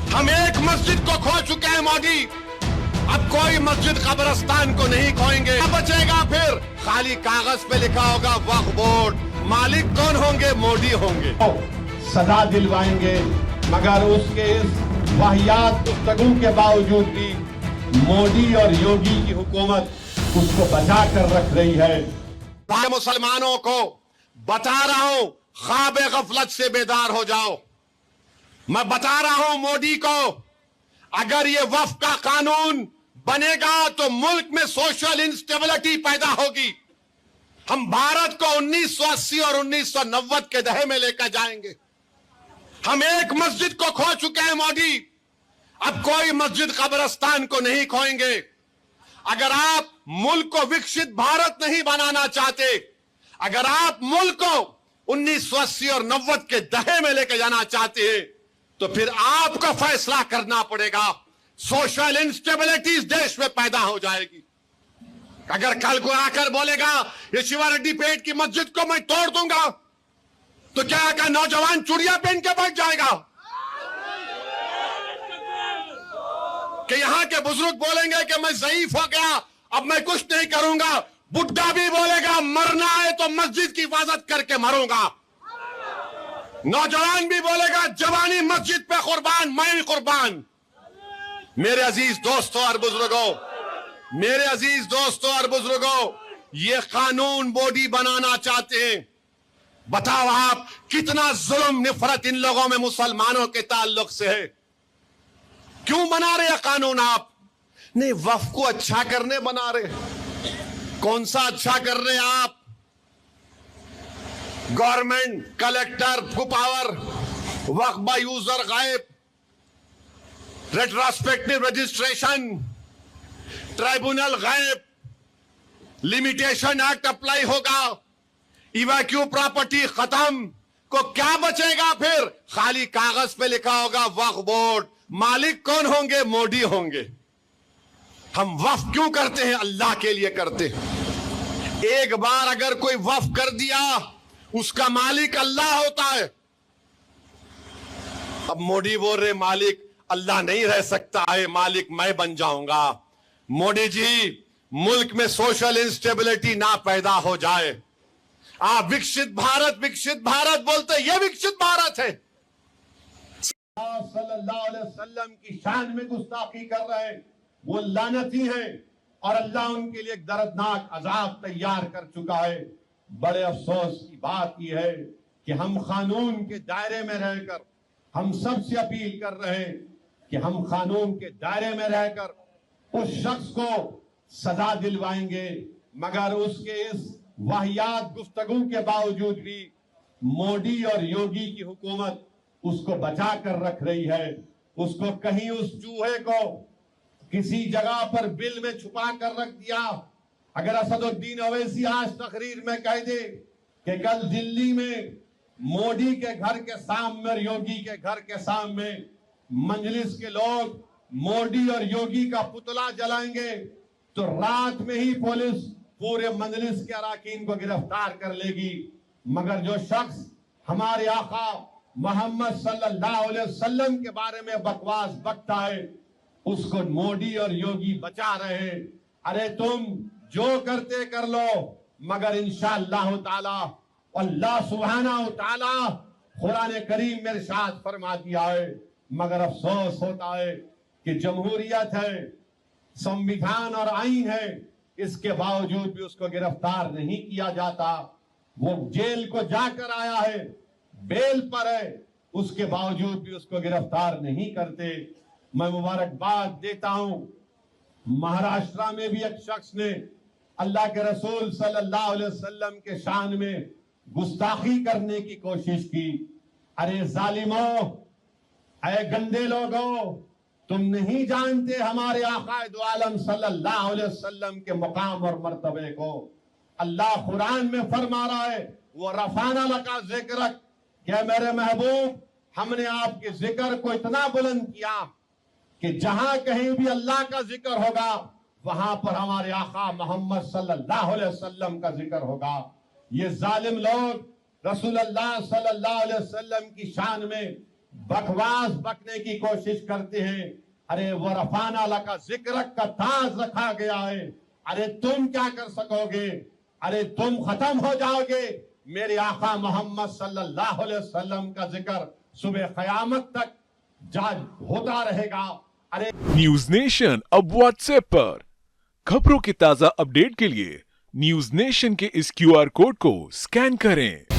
हम एक मस्जिद को खो चुके हैं मोदी, अब कोई मस्जिद कब्रिस्तान को नहीं खोएंगे। क्या बचेगा फिर? खाली कागज पे लिखा होगा वक्फ बोर्ड, मालिक कौन होंगे? मोदी होंगे। सजा दिलवाएंगे, मगर उसके इस वाहियात गुफ्तगू के बावजूद भी मोदी और योगी की हुकूमत उसको बचा कर रख रही है। मैं मुसलमानों को बता रहा हूं, ख्वाब गफलत से बेदार हो जाओ। मैं बता रहा हूं मोदी को, अगर ये वक्फ का कानून बनेगा तो मुल्क में सोशल इंस्टेबिलिटी पैदा होगी। हम भारत को 1980 और 1990 के दहे में लेकर जाएंगे। हम एक मस्जिद को खो चुके हैं मोदी, अब कोई मस्जिद कब्रिस्तान को नहीं खोएंगे। अगर आप मुल्क को विकसित भारत नहीं बनाना चाहते, अगर आप मुल्क को 1980 और 90 के दहे में लेकर जाना चाहते हैं, तो फिर आपको फैसला करना पड़ेगा। सोशल इंस्टेबिलिटी इस देश में पैदा हो जाएगी। अगर कल को आकर बोलेगा ये शिवा रेड्डी पेट की मस्जिद को मैं तोड़ दूंगा, तो क्या का नौजवान चूड़ियां पहन के बैठ जाएगा? कि यहां के बुजुर्ग बोलेंगे कि मैं ज़ईफ हो गया, अब मैं कुछ नहीं करूंगा। बुढ़ा भी बोलेगा मरना है तो मस्जिद की हिफाजत करके मरूंगा। नौजवान भी बोलेगा जवानी मस्जिद पे कुर्बान, मैं भी कुर्बान। मेरे अजीज दोस्तों और बुजुर्गों, मेरे अजीज दोस्तों और बुजुर्गों, ये कानून मोदी बनाना चाहते हैं। बताओ आप कितना जुल्म नफरत इन लोगों में मुसलमानों के ताल्लुक से है। क्यों बना रहे कानून आप? नहीं, वक्फ को अच्छा करने बना रहे। कौन सा अच्छा कर रहे आप? गवर्नमेंट, कलेक्टर को पावर, वक्फ बाय यूजर गायब, रेट्रोस्पेक्टिव रजिस्ट्रेशन, ट्राइब्यूनल गायब, लिमिटेशन एक्ट अप्लाई होगा, इवैक्यू प्रॉपर्टी खत्म। को क्या बचेगा फिर? खाली कागज पे लिखा होगा वक्फ बोर्ड, मालिक कौन होंगे? मोदी होंगे। हम वक्फ क्यों करते हैं? अल्लाह के लिए करते हैं। एक बार अगर कोई वक्फ कर दिया, उसका मालिक अल्लाह होता है। अब मोदी बोल रहे मालिक अल्लाह नहीं रह सकता है, मालिक मैं बन जाऊंगा। मोदी जी, मुल्क में सोशल इंस्टेबिलिटी ना पैदा हो जाए। आप विकसित भारत बोलते, ये विकसित भारत है। सल्लल्लाहु अलैहि वसल्लम की शान में गुस्ताखी कर रहे हैं, वो लानती हैं और अल्लाह उनके लिए एक दर्दनाक अजाब तैयार कर चुका है। बड़े अफसोस की बात यह है कि हम कानून के दायरे में रहकर हम सबसे अपील कर रहे हैं कि हम कानून के दायरे में रहकर उस शख्स को सजा दिलवाएंगे, मगर उसके इस वाहियात गुफ्तगू के बावजूद भी मोदी और योगी की हुकूमत उसको बचा कर रख रही है। उसको कहीं उस चूहे को किसी जगह पर बिल में छुपा कर रख दिया। अगर असदुद्दीन ओवैसी आज तकरीर में कह दे कि कल दिल्ली में मोदी के घर के सामने और योगी के घर के सामने मजलिस के लोग मोदी और योगी का पुतला जलाएंगे, तो रात में ही पुलिस पूरे मजलिस के अराकीन को गिरफ्तार कर लेगी। मगर जो शख्स हमारे आका मोहम्मद सल्लल्लाहु अलैहि वसल्लम के बारे में बकवास बकता है, उसको मोदी और योगी बचा रहे हैं। अरे तुम जो करते कर लो, मगर इंशाअल्लाह ताला अल्लाह सुब्हानहू ताला कुरान करीम में इरशाद फरमा दिया है। मगर अफसोस होता है कि जमहूरियत है, संविधान और आईन है, इसके बावजूद भी उसको गिरफ्तार नहीं किया जाता। वो जेल को जाकर आया है, बेल पर है, उसके बावजूद भी उसको गिरफ्तार नहीं करते। मैं मुबारकबाद देता हूं, महाराष्ट्र में भी एक शख्स ने अल्लाह के रसूल सल्लल्लाहु अलैहि वसल्लम के शान में गुस्ताखी करने की कोशिश की। अरे जालिमों, ऐ गंदे लोगों, तुम नहीं जानते हमारे आका दो आलम सल्लल्लाहु अलैहि वसल्लम के मुकाम और मर्तबे को। अल्लाह कुरान में फरमा रहा है, वो रफाना लका जिक्र, क्या मेरे महबूब, हमने आपके जिक्र को इतना बुलंद किया कि जहां कहीं भी अल्लाह का जिक्र होगा, वहां पर हमारे आका मोहम्मद सल्लल्लाहु अलैहि वसल्लम का जिक्र होगा। ये जालिम लोग रसूलुल्लाह सल्लल्लाहु अलैहि वसल्लम की शान में बकवास बकने की कोशिश करते हैं। अरे वो रफाना लका जिक्र का ताज रखा गया है, अरे तुम क्या कर सकोगे? अरे तुम खत्म हो जाओगे। मेरे आका मोहम्मद सल्लल्लाहु अलैहि वसल्लम का जिक्र सुबह क़यामत तक जाज होता रहेगा। अरे न्यूज नेशन अब व्हाट्सएप पर खबरों के ताजा अपडेट के लिए न्यूज नेशन के इस क्यूआर कोड को स्कैन करें।